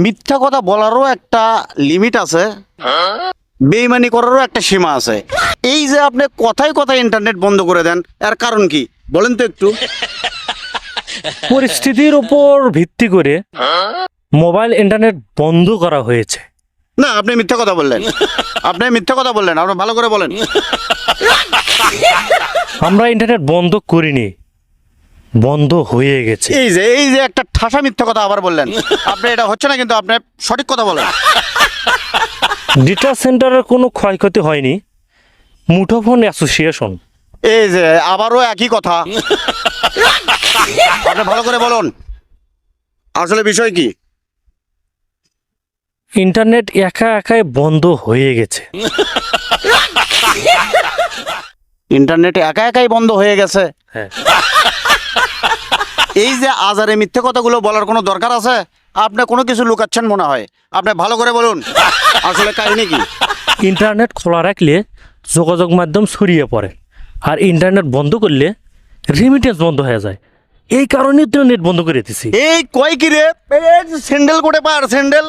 মিথ্যা কথা বলারও একটা লিমিট আছে, বেইমানি করারও একটা সীমা আছে। এই যে আপনি কথায় কথায় ইন্টারনেট বন্ধ করে দেন, এর কারণ কি বলেন তো একটু। পরিস্থিতির উপর ভিত্তি করে মোবাইল ইন্টারনেট বন্ধ করা হয়েছে। না, আপনি মিথ্যা কথা বললেন, আপনি মিথ্যা কথা বললেন, আপনি ভালো করে বলেন। আমরা ইন্টারনেট বন্ধ করিনি, বন্ধ হয়ে গেছে। এই যে একটা ঠাসা মিথ্যা কথা আবার বললেন আপনি, এটা হচ্ছে না কিন্তু, আপনি সঠিক কথা বলেন। ডেটা সেন্টারের কোনো ক্ষয়ক্ষতি হয়নি, মুঠোফোন অ্যাসোসিয়েশন। এই যে আবারও একই কথা, আপনি ভালো করে বলুন আসলে বিষয় কি। ইন্টারনেট একা একাই বন্ধ হয়ে গেছে। ইন্টারনেট একা একাই বন্ধ হয়ে গেছে। হ্যাঁ, এই যে আজারে মিথ্যে কথাগুলো বলার কোনো দরকার আছে? আপনি কোনো কিছু লুকাচ্ছেন মনে হয়, আপনি ভালো করে বলুন আসলে কাহিনী কি। ইন্টারনেট খোলা রাখলে যোগাযোগ মাধ্যম ছড়িয়ে পড়ে, আর ইন্টারনেট বন্ধ করলে রেমিটেন্স বন্ধ হয়ে যায়। এই কারণে তো নেট বন্ধ করে দিছি। এই কয় কি রে, স্যান্ডেল কোটে পার স্যান্ডেল।